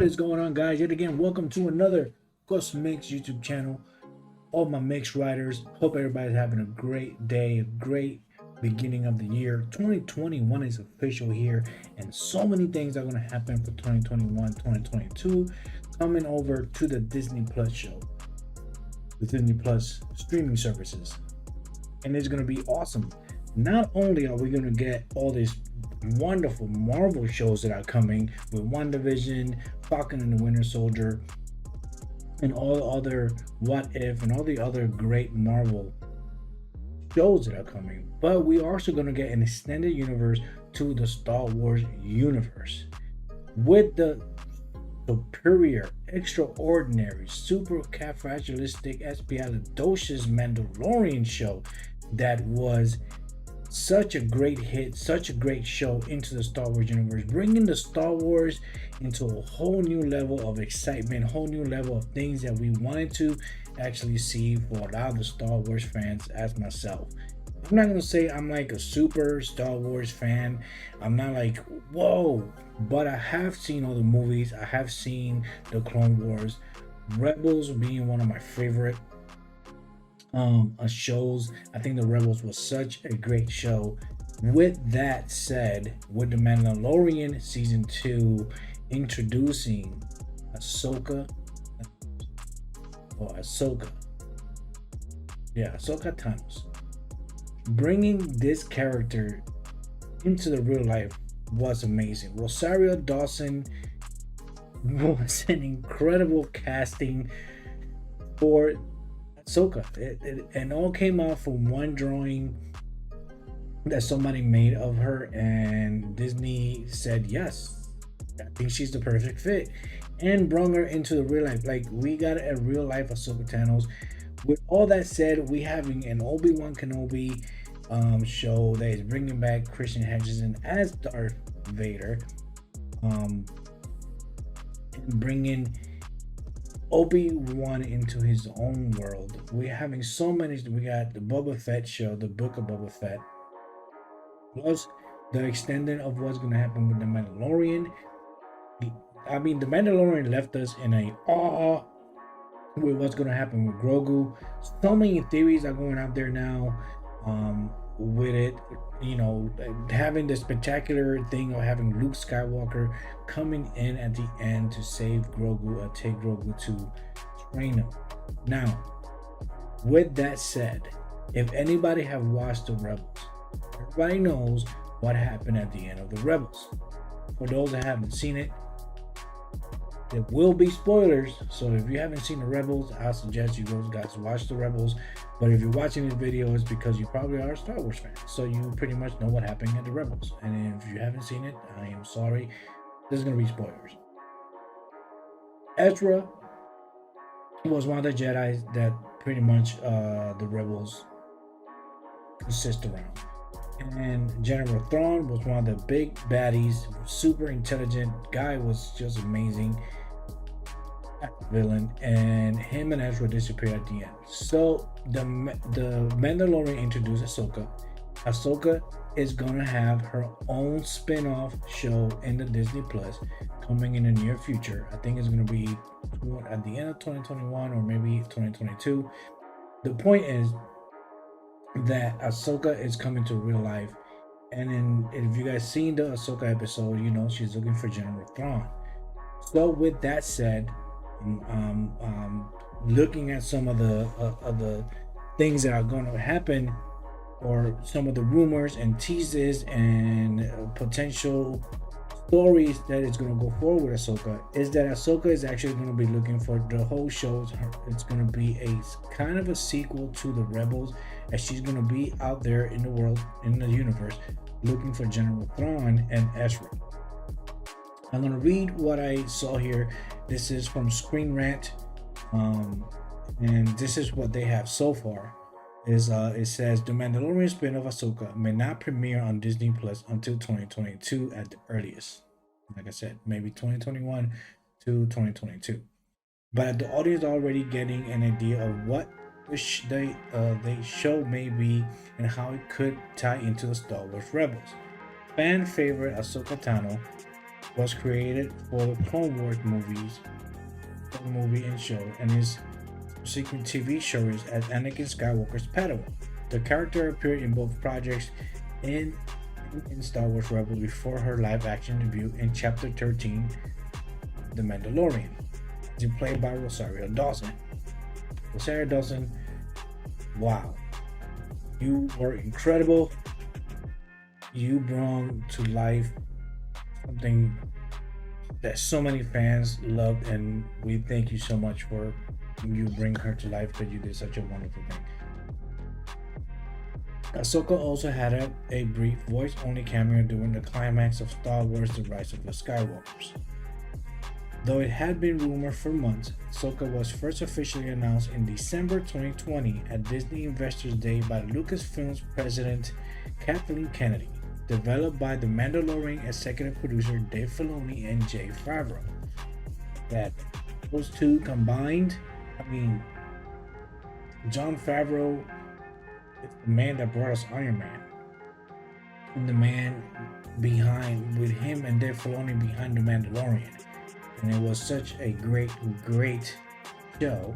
is going on, guys? Yet again, welcome to another Coso Mix YouTube channel. All my mix riders, hope everybody's having a great day, a great beginning of the year. 2021 is official here, and so many things are going to happen for 2021, 2022, coming over to the Disney Plus show, the Disney Plus streaming services, and it's going to be awesome. Not only are we going to get all these wonderful Marvel shows that are coming with WandaVision, Falcon and the Winter Soldier, and all the other What If and all the other great Marvel shows that are coming, but we are also going to get an extended universe to the Star Wars universe with the superior, extraordinary, super califragilistic, Mandalorian show that was such a great hit, such a great show into the Star Wars universe, bringing the Star Wars into a whole new level of excitement, whole new level of things that we wanted to actually see for a lot of the Star Wars fans as myself. I'm not gonna say I'm like a super Star Wars fan. I'm not like, whoa, but I have seen all the movies. I have seen the Clone Wars, Rebels being one of my favorite shows. I think the Rebels was such a great show. With that said, with the Mandalorian season 2 introducing Asoka Ahsoka Thanos, bringing this character into the real life was amazing. Rosario Dawson was an incredible casting for Asoka. It all came out from one drawing that somebody made of her, and Disney said yes, I think she's the perfect fit, and brought her into the real life. Like, we got a real life Ahsoka Thanos. With all that said, we having an Obi-Wan Kenobi show that is bringing back Christian Hedgeson as Darth Vader, and bringing Obi-Wan into his own world. We're having so many. We got the Boba Fett show, the Book of Boba Fett, plus the extending of what's going to happen with the Mandalorian. The Mandalorian left us in a awe with what's going to happen with Grogu. So many theories are going out there now with it, having the spectacular thing of having Luke Skywalker coming in at the end to save Grogu or take Grogu to train him. Now, with that said, if anybody have watched the Rebels, everybody knows what happened at the end of the Rebels. For those that haven't seen it, there will be spoilers, so if you haven't seen the Rebels, I suggest you guys watch the Rebels. But if you're watching this video, it's because you probably are a Star Wars fan, so you pretty much know what happened at the Rebels. And if you haven't seen it, I am sorry, there's going to be spoilers. Ezra was one of the Jedi that pretty much the Rebels consist around. And General Thrawn was one of the big baddies, super intelligent guy, was just amazing villain, and him and Ezra disappear at the end. So the Mandalorian introduced Ahsoka. Ahsoka is gonna have her own spin-off show in the Disney Plus coming in the near future. I think it's gonna be at the end of 2021 or maybe 2022. The point is that Ahsoka is coming to real life, and if you guys seen the Ahsoka episode, you know she's looking for General Thrawn. So with that said, looking at some of the things that are going to happen, or some of the rumors and teases and potential stories that is going to go forward with Ahsoka, is that Ahsoka is actually going to be looking for the whole show. It's going to be a kind of a sequel to the Rebels, as she's going to be out there in the world, in the universe, looking for General Thrawn and Ezra. I'm going to read what I saw here. This is from Screen Rant, and this is what they have so far. It says the Mandalorian spin-off Ahsoka may not premiere on Disney Plus until 2022 at the earliest. Like I said, maybe 2021 to 2022. But the audience already getting an idea of what the show may be and how it could tie into the Star Wars Rebels. Fan favorite Ahsoka Tano was created for the Clone Wars movie and show, and his subsequent TV shows as Anakin Skywalker's Padawan. The character appeared in both projects in in Star Wars Rebels before her live-action debut in Chapter 13, The Mandalorian. She played by Rosario Dawson. Rosario Dawson, wow, you were incredible. You brought to life something that so many fans loved, and we thank you so much for you bring her to life because you did such a wonderful thing. Asoka also had a brief voice-only cameo during the climax of Star Wars: The Rise of the Skywalkers. Though it had been rumored for months, Asoka was first officially announced in December 2020 at Disney Investors Day by Lucasfilm's president Kathleen Kennedy, developed by The Mandalorian executive producer Dave Filoni and Jon Favreau. That those two combined, I mean, Jon Favreau is the man that brought us Iron Man, and the man behind, with him and Dave Filoni behind The Mandalorian. And it was such a great show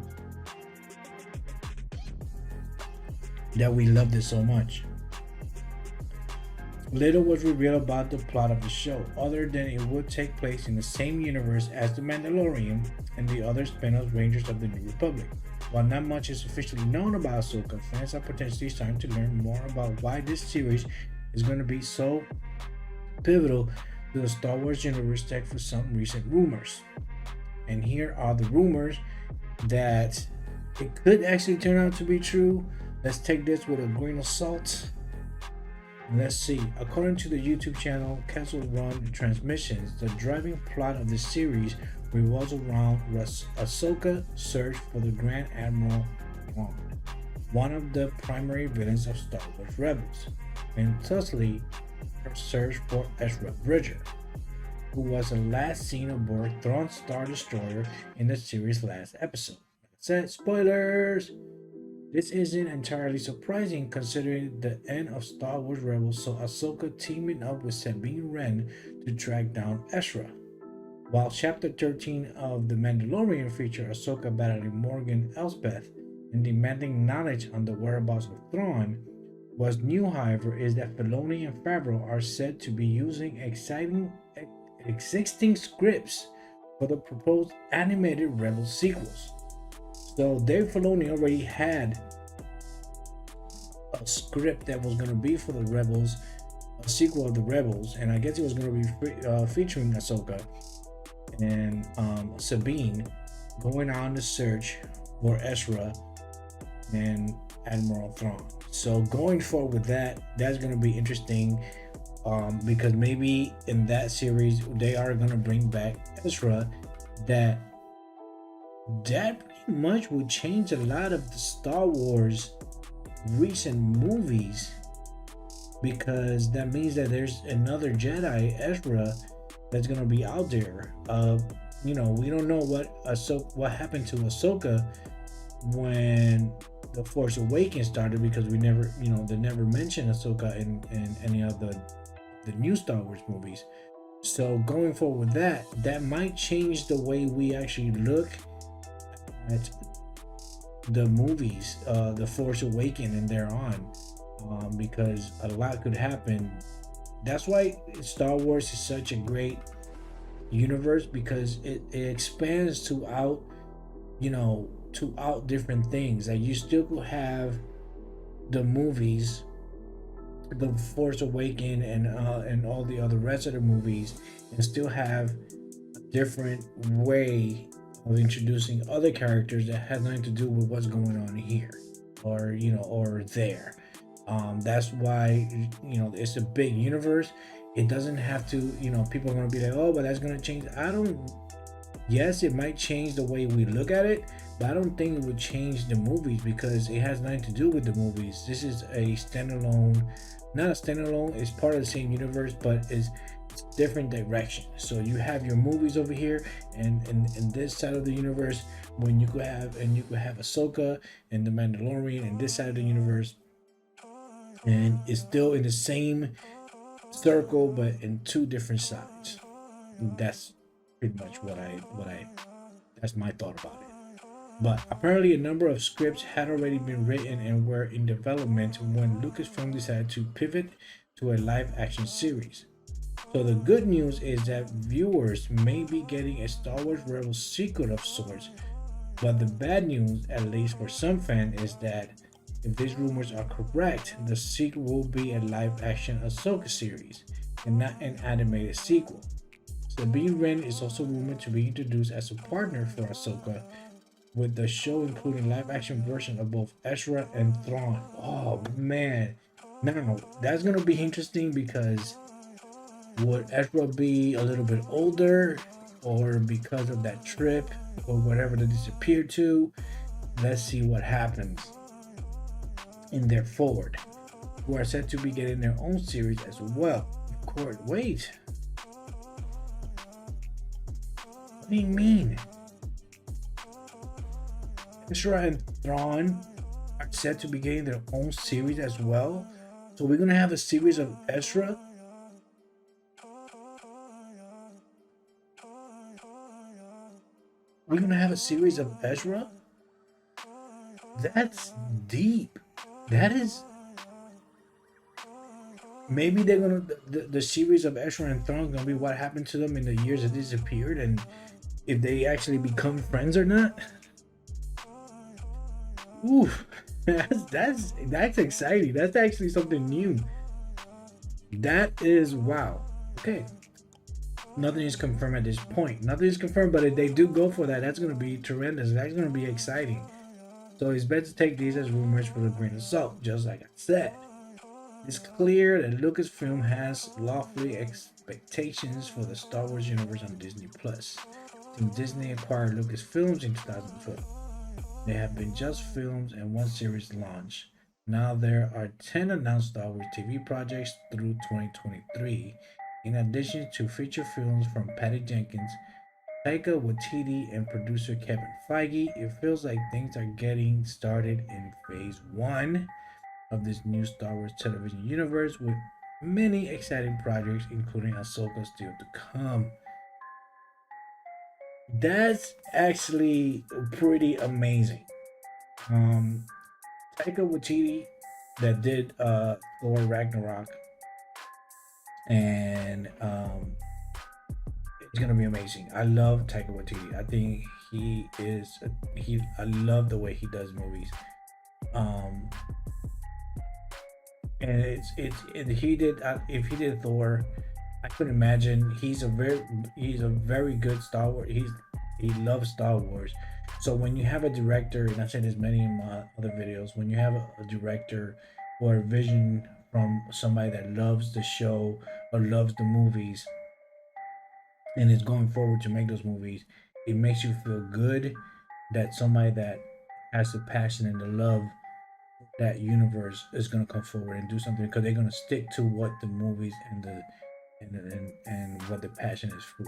that we loved it so much. Little was revealed about the plot of the show, other than it would take place in the same universe as The Mandalorian and the other spin-off Rangers of the New Republic. While not much is officially known about Ahsoka, fans are potentially starting to learn more about why this series is going to be so pivotal to the Star Wars universe, thanks for some recent rumors. And here are the rumors that it could actually turn out to be true. Let's take this with a grain of salt. Let's see. According to the YouTube channel Castle Run Transmissions, the driving plot of the series revolves around Asoka's search for the Grand Admiral Thrawn, one of the primary villains of Star Wars Rebels, and thusly her search for Ezra Bridger, who was the last seen aboard Thrawn's Star Destroyer in the series' last episode. That said, spoilers! This isn't entirely surprising considering the end of Star Wars Rebels saw Ahsoka teaming up with Sabine Wren to track down Ezra. While Chapter 13 of The Mandalorian featured Ahsoka battling Morgan Elsbeth and demanding knowledge on the whereabouts of Thrawn, what's new, however, is that Filoni and Favreau are said to be using existing scripts for the proposed animated Rebels sequels. So Dave Filoni already had a script that was going to be for the Rebels, a sequel of the Rebels, and I guess it was going to be featuring Ahsoka and Sabine going on the search for Ezra and Admiral Thrawn. So going forward with that, that's going to be interesting because maybe in that series they are going to bring back Ezra. That pretty much would change a lot of the Star Wars recent movies, because that means that there's another Jedi, Ezra, that's gonna be out there. We don't know what happened to Ahsoka when The Force Awakens started, because they never mentioned Ahsoka in any of the new Star Wars movies. So going forward with that might change the way we actually look at the movies, The Force Awakens and thereon, because a lot could happen. That's why Star Wars is such a great universe, because it expands throughout different things. Like you still have the movies, The Force Awakens and all the other rest of the movies, and still have a different way of introducing other characters that has nothing to do with what's going on here or there. That's why it's a big universe. It doesn't have to, people are going to be like, oh, but that's going to change. Yes, it might change the way we look at it, but I don't think it would change the movies, because it has nothing to do with the movies. This is a standalone, not a standalone, it's part of the same universe, but it's different direction. So you have your movies over here, and this side of the universe, when you could have Ahsoka and The Mandalorian in this side of the universe, and it's still in the same circle but in two different sides. that's pretty much what I that's my thought about it. But apparently, a number of scripts had already been written and were in development when Lucasfilm decided to pivot to a live action series. So the good news is that viewers may be getting a Star Wars Rebels sequel of sorts, but the bad news, at least for some fans, is that if these rumors are correct, the sequel will be a live-action Asoka series and not an animated sequel. Sabine Wren is also rumored to be introduced as a partner for Asoka, with the show including live-action version of both Ezra and Thrawn. Oh man! Now that's gonna be interesting because would Ezra be a little bit older, or because of that trip, or whatever they disappeared to? Let's see what happens in their forward, who are said to be getting their own series as well. Of course, wait. What do you mean? Ezra and Thrawn are said to be getting their own series as well. So we're gonna have a series of Ezra. We're gonna have a series of Ezra. That's deep. That is. Maybe they're gonna the series of Ezra and Thrawn is gonna be what happened to them in the years that disappeared, and if they actually become friends or not. Ooh, that's exciting. That's actually something new. That is wow. Okay. Nothing is confirmed at this point. Nothing is confirmed, but if they do go for that, that's going to be tremendous. That's going to be exciting. So it's better to take these as rumors with a grain of salt, just like I said. It's clear that Lucasfilm has lofty expectations for the Star Wars universe on Disney Plus. Since Disney acquired Lucasfilms in 2012, there have been just films and one series launch. Now there are 10 announced Star Wars TV projects through 2023. In addition to feature films from Patty Jenkins, Taika Waititi, and producer Kevin Feige, it feels like things are getting started in phase 1 of this new Star Wars television universe, with many exciting projects, including Ahsoka, still to come. That's actually pretty amazing. Taika Waititi, that did Thor Ragnarok, and it's gonna be amazing. I love Taika Waititi. I think I love the way he does movies. And he did if he did Thor, I could imagine he's a very good Star Wars. He loves Star Wars. So when you have a director, and I said this many in my other videos, when you have a director or a vision from somebody that loves the show or loves the movies and is going forward to make those movies, it makes you feel good that somebody that has the passion and the love that universe is going to come forward and do something, because they're going to stick to what the movies and what the passion is for.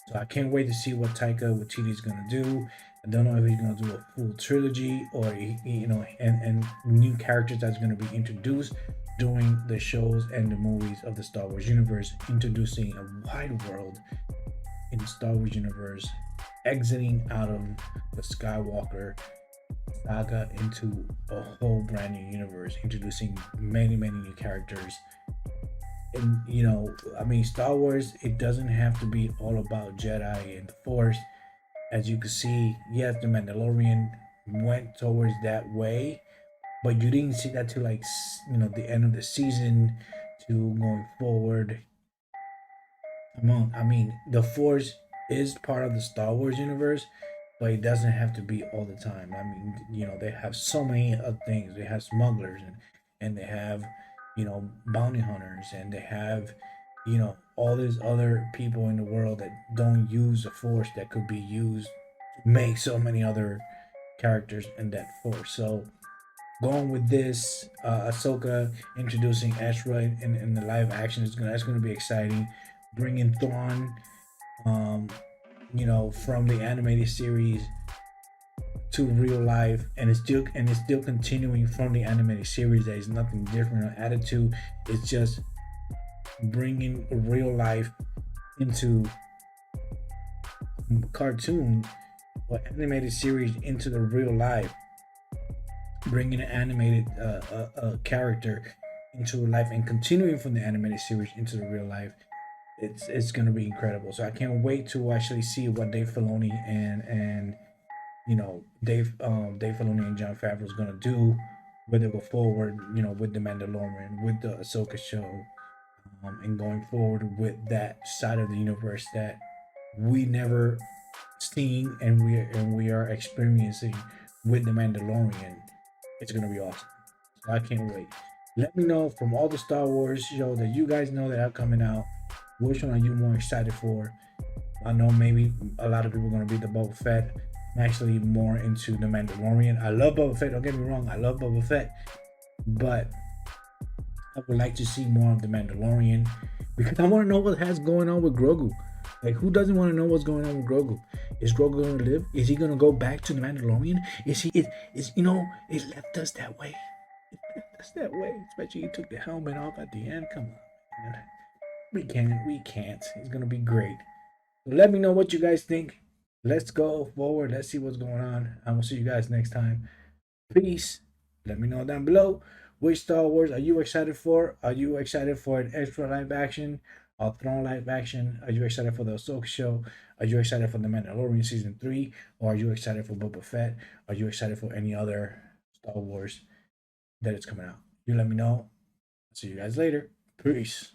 So I can't wait to see what Taika Waititi is going to do. I don't know if he's going to do a full trilogy or and new characters that's going to be introduced during the shows and the movies of the Star Wars universe, introducing a wide world in the Star Wars universe, exiting out of the Skywalker saga into a whole brand new universe, introducing many new characters. And Star Wars, it doesn't have to be all about Jedi and the Force. As you can see, yes, the Mandalorian went towards that way, but you didn't see that till the end of the season to going forward. The Force is part of the Star Wars universe, but it doesn't have to be all the time. They have so many other things. They have smugglers and they have, bounty hunters, and they have, all these other people in the world that don't use the Force that could be used to make so many other characters in that Force. So going with this, Ahsoka introducing Ezra in the live action that's gonna be exciting. Bringing Thrawn, from the animated series to real life, and it's still continuing from the animated series. There is nothing different or attitude. It's just bringing real life into cartoon or animated series into the real life, bringing an animated character into life and continuing from the animated series into the real life, it's gonna be incredible. So I can't wait to actually see what Dave Filoni and Dave Filoni and Jon Favreau is gonna do, where they go forward, with the Mandalorian, with the Ahsoka show, and going forward with that side of the universe that we never seen and we are experiencing with the Mandalorian. It's gonna be awesome. So I can't wait. Let me know from all the Star Wars show that you guys know that are coming out. Which one are you more excited for? I know maybe a lot of people are gonna be the Boba Fett. I'm actually more into the Mandalorian. I love Boba Fett. Don't get me wrong. I love Boba Fett, but I would like to see more of the Mandalorian because I want to know what has going on with Grogu. Like, who doesn't want to know what's going on with Grogu? Is Grogu going to live? Is he going to go back to the Mandalorian? Is he? Is it left us that way. It left us that way. Especially he took the helmet off at the end. Come on, man. We can't. It's gonna be great. So let me know what you guys think. Let's go forward. Let's see what's going on. I will see you guys next time. Peace. Let me know down below which Star Wars are you excited for? Are you excited for an extra live action, a Throne live action? Are you excited for the Ahsoka show? Are you excited for the Mandalorian season 3? Or are you excited for Boba Fett? Are you excited for any other Star Wars that is coming out? You let me know. See you guys later. Peace.